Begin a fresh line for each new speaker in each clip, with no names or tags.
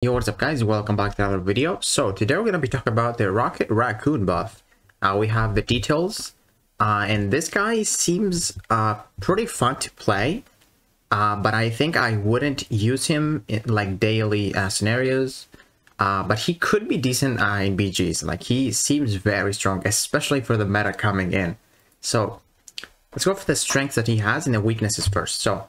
Yo, what's up guys, welcome back to another video. So today we're going to be talking about the Rocket Raccoon buff. We have the details, and this guy seems pretty fun to play, but I think I wouldn't use him in like daily scenarios, but he could be decent in BGs. Like, he seems very strong, especially for the meta coming in. So let's go for the strengths that he has and the weaknesses first. So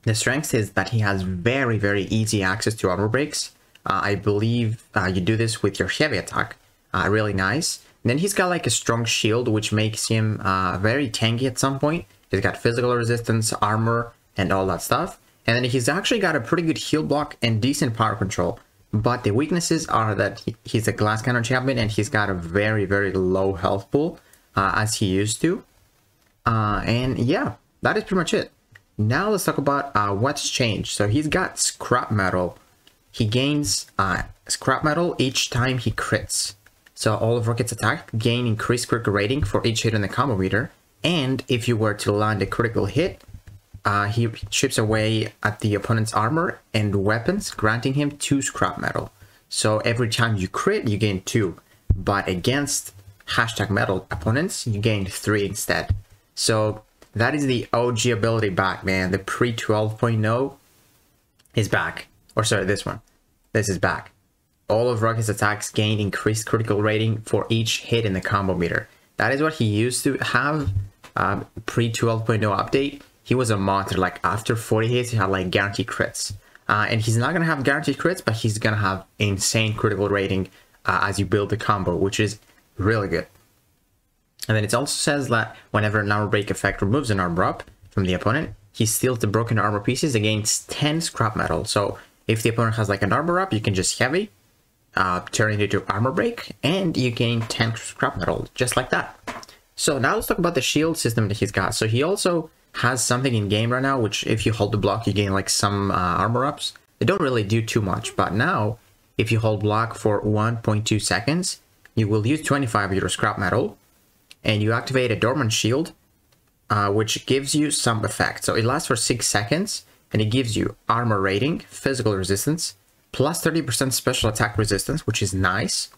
the strength is that he has very easy access to armor breaks. I believe you do this with your heavy attack. Really nice. And then he's got like a strong shield, which makes him very tanky at some point. He's got physical resistance, armor, and all that stuff. And then he's actually got a pretty good heal block and decent power control. But the weaknesses are that he's a glass cannon champion and he's got a very low health pool, as he used to. And yeah, that is pretty much it. Now let's talk about what's changed. So he's got scrap metal. He gains scrap metal each time he crits. So all of Rocket's attack gain increased critical rating for each hit in the combo meter. And if you were to land a critical hit, he chips away at the opponent's armor and weapons, granting him 2 scrap metal. So every time you crit, you gain 2. But against #metal opponents, you gain 3 instead. So that is the OG ability back, man. The pre 12.0 is back. Or sorry, this one. This is back. All of Rocket's attacks gain increased critical rating for each hit in the combo meter. That is what he used to have pre 12.0 update. He was a monster. Like, after 40 hits, he had like guaranteed crits. And he's not going to have guaranteed crits, but he's going to have insane critical rating as you build the combo, which is really good. And then it also says that whenever an armor break effect removes an armor up from the opponent, he steals the broken armor pieces against 10 scrap metal. So if the opponent has like an armor up, you can just heavy, turn it into armor break, and you gain 10 scrap metal, just like that. So now let's talk about the shield system that he's got. So he also has something in game right now, which if you hold the block, you gain like some armor ups. They don't really do too much, but now if you hold block for 1.2 seconds, you will use 25 of your scrap metal, and you activate a dormant shield, which gives you some effect. So it lasts for 6 seconds, and it gives you armor rating, physical resistance, plus 30% special attack resistance, which is nice.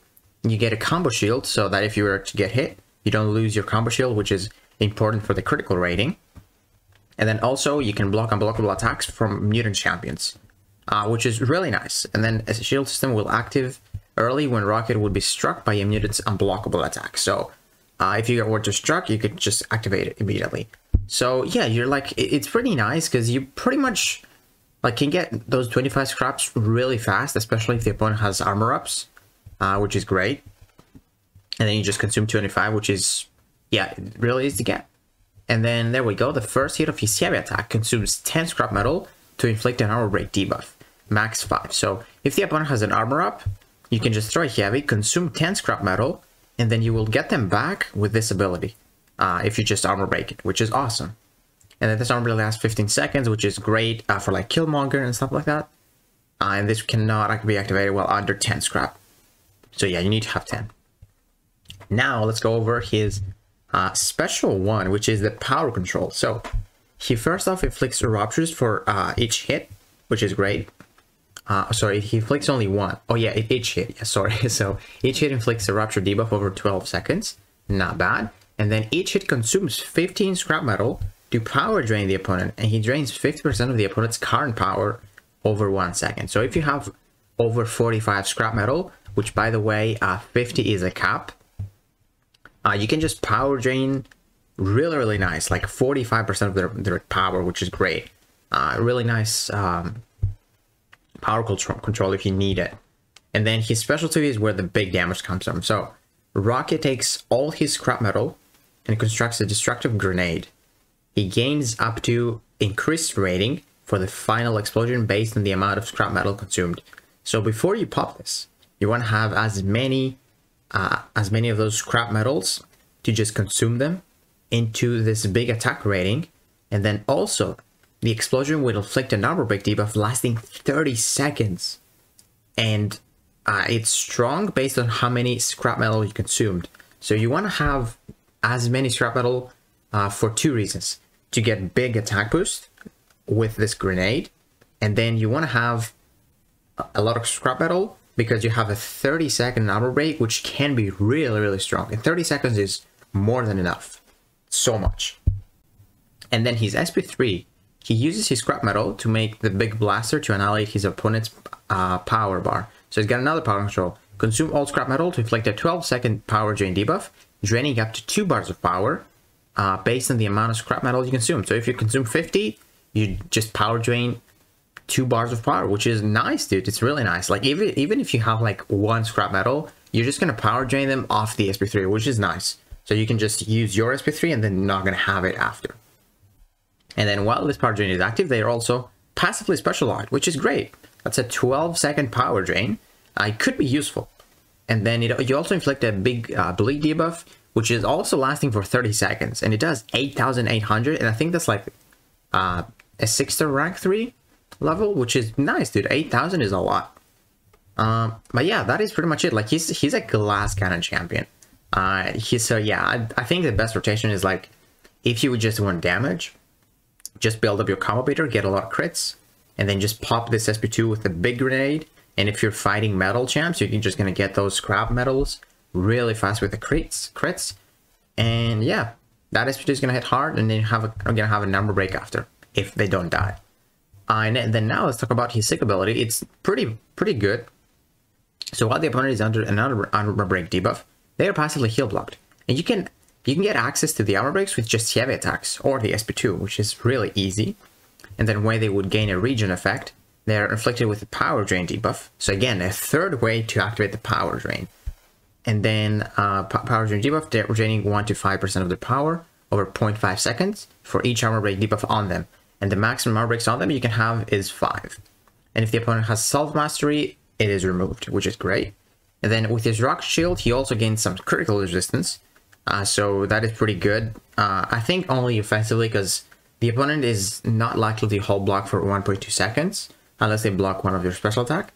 You get a combo shield, so that if you were to get hit, you don't lose your combo shield, which is important for the critical rating. And then also, you can block unblockable attacks from mutant champions, which is really nice. And then a shield system will active early when Rocket would be struck by a mutant's unblockable attack. So if you were to struck, you could just activate it immediately. So yeah, you're like, it's pretty nice because you pretty much like can get those 25 scraps really fast, especially if the opponent has armor ups, which is great. And then you just consume 25, which is, yeah, it really is to get. And then there we go. The first hit of his heavy attack consumes 10 scrap metal to inflict an armor break debuff, max 5. So if the opponent has an armor up, you can just throw a heavy, consume 10 scrap metal, and then you will get them back with this ability if you just armor break it, which is awesome. And then this armor really lasts 15 seconds, which is great for like Killmonger and stuff like that. And this cannot be activated while under 10 scrap. So yeah, you need to have 10. Now let's go over his special one, which is the power control. So he first off inflicts ruptures for each hit, which is great. Sorry, he inflicts only one. Oh yeah, each hit. Yeah, sorry. So each hit inflicts a rupture debuff over 12 seconds. Not bad. And then each hit consumes 15 scrap metal to power drain the opponent, and he drains 50% of the opponent's current power over 1 second. So if you have over 45 scrap metal, which by the way, 50 is a cap, you can just power drain really nice, like 45% of their power, which is great. Really nice power control if you need it. And then his specialty is where the big damage comes from. So Rocket takes all his scrap metal and constructs a destructive grenade. He gains up to increased rating for the final explosion based on the amount of scrap metal consumed. So before you pop this, you want to have as many of those scrap metals to just consume them into this big attack rating. And then also the explosion will inflict an armor break debuff lasting 30 seconds. And it's strong based on how many scrap metal you consumed. So you want to have as many scrap metal for 2 reasons. To get big attack boost with this grenade, and then you want to have a lot of scrap metal because you have a 30-second armor break, which can be really, really strong. And 30 seconds is more than enough. So much. And then his SP3, he uses his scrap metal to make the big blaster to annihilate his opponent's power bar. So he's got another power control. Consume all scrap metal to inflict a 12-second power drain debuff, draining up to 2 bars of power based on the amount of scrap metal you consume. So if you consume 50, you just power drain 2 bars of power, which is nice, dude. It's really nice. Like even if you have like 1 scrap metal, you're just gonna power drain them off the SP3, which is nice. So you can just use your SP3 and then you're not gonna have it after. And then while this power drain is active, they are also passively specialized, which is great. That's a 12-second power drain. It could be useful. And then you also inflict a big bleed debuff, which is also lasting for 30 seconds. And it does 8,800. And I think that's like a 6-star rank 3 level, which is nice, dude. 8,000 is a lot. But yeah, that is pretty much it. Like he's a glass cannon champion. So yeah, I think the best rotation is like, if you would just want damage, just build up your combo beater, get a lot of crits, and then just pop this SP2 with a big grenade. And if you're fighting metal champs, you're just gonna get those scrap metals really fast with the crits. And yeah, that SP2 is gonna hit hard, and then I'm gonna have a number break after if they don't die. And then now let's talk about his sick ability. It's pretty good. So while the opponent is under another armor break debuff, they are passively heal blocked, and you can get access to the armor breaks with just heavy attacks or the SP2, which is really easy. And then when they would gain a regen effect, they are inflicted with a power drain debuff. So again, a third way to activate the power drain. And then power drain debuff, they're draining 1 to 5% of their power over 0.5 seconds for each armor break debuff on them. And the maximum armor breaks on them you can have is 5. And if the opponent has self-mastery, it is removed, which is great. And then with his rock shield, he also gains some critical resistance. So that is pretty good. I think only offensively, because the opponent is not likely to hold block for 1.2 seconds unless they block one of your special attack.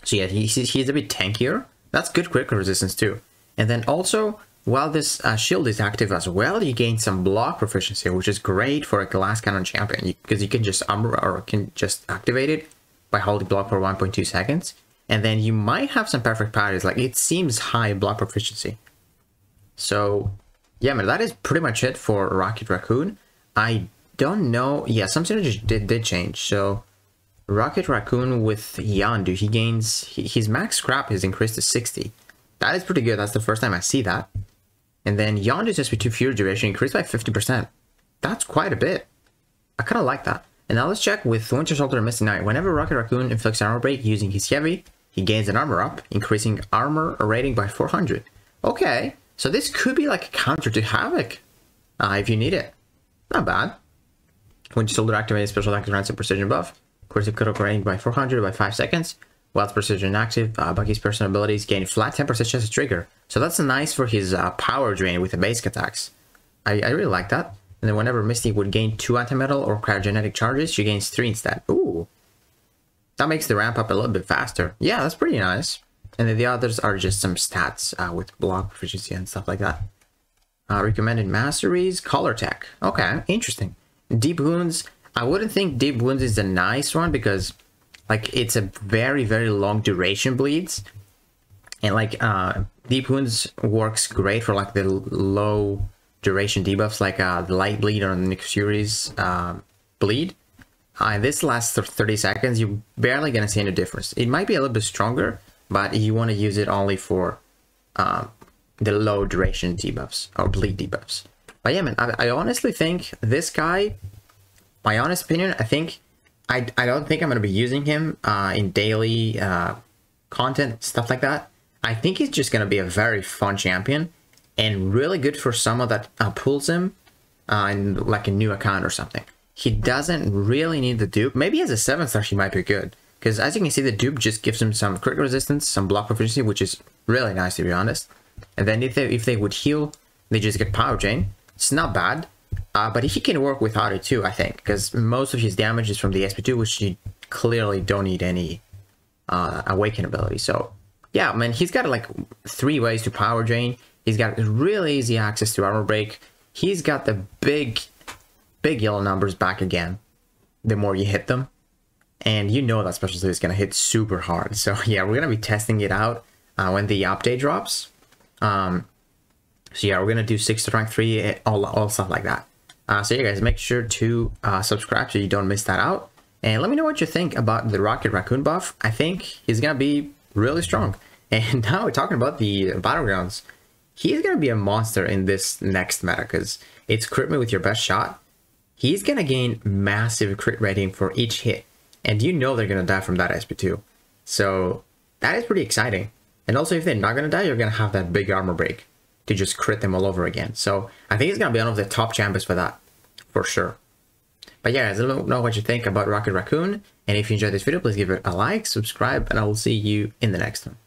So yeah, he's a bit tankier. That's good critical resistance too. And then also, while this shield is active as well, you gain some block proficiency, which is great for a glass cannon champion, because you can just activate it by holding block for 1.2 seconds. And then you might have some perfect parries. Like, it seems high block proficiency. So yeah, man, that is pretty much it for Rocket Raccoon. I don't know. Yeah, some synergies did change. So Rocket Raccoon with Yondu, he gains his max scrap is increased to 60. That is pretty good. That's the first time I see that. And then Yondu's SP2 Fury duration increased by 50%. That's quite a bit. I kind of like that. And now let's check with Winter Soldier and Misty Knight. Whenever Rocket Raccoon inflicts armor break using his heavy, he gains an armor up, increasing armor rating by 400. Okay, so this could be like a counter to Havoc if you need it. Not bad. Winter Soldier activates special attack grants a precision buff, critical rating by 400 by 5 seconds. While it's precision active, Bucky's personal abilities gain flat 10% as a trigger. So that's nice for his power drain with the basic attacks. I really like that. And then whenever Misty would gain 2 antimetal or cryogenetic charges, she gains 3 instead. Ooh. That makes the ramp up a little bit faster. Yeah, that's pretty nice. And then the others are just some stats with block proficiency and stuff like that. Recommended masteries, color tech. Okay, interesting. Deep wounds. I wouldn't think deep wounds is a nice one because like it's a very, very long duration bleeds. And like deep wounds works great for like the low duration debuffs like the light bleed or the Nick Fury's bleed. This lasts 30 seconds. You're barely gonna see any difference. It might be a little bit stronger, but you want to use it only for the low duration debuffs or bleed debuffs. But yeah, man, I honestly think this guy, my honest opinion, I don't think I'm gonna be using him in daily content, stuff like that. I think he's just gonna be a very fun champion and really good for someone that pulls him in like a new account or something. He doesn't really need the dupe. Maybe as a 7-star he might be good, because as you can see, the dupe just gives him some critical resistance, some block proficiency, which is really nice to be honest. And then if they would heal, they just get power drain. It's not bad, but he can work without it too, I think, because most of his damage is from the SP2, which you clearly don't need any awaken ability. So yeah, I mean, he's got like 3 ways to power drain. He's got really easy access to armor break. He's got the big yellow numbers back again the more you hit them. And you know that special save is going to hit super hard. So yeah, we're going to be testing it out when the update drops. So yeah, we're going to do 6 to rank 3, all stuff like that. So yeah, guys, make sure to subscribe so you don't miss that out. And let me know what you think about the Rocket Raccoon buff. I think he's going to be really strong. And now we're talking about the Battlegrounds. He's going to be a monster in this next meta because it's crit me with your best shot. He's going to gain massive crit rating for each hit. And you know they're going to die from that SP2. So that is pretty exciting. And also if they're not going to die, you're going to have that big armor break to just crit them all over again. So I think he's going to be one of the top champions for that, for sure. But yeah, guys, let me know what you think about Rocket Raccoon. And if you enjoyed this video, please give it a like, subscribe, and I will see you in the next one.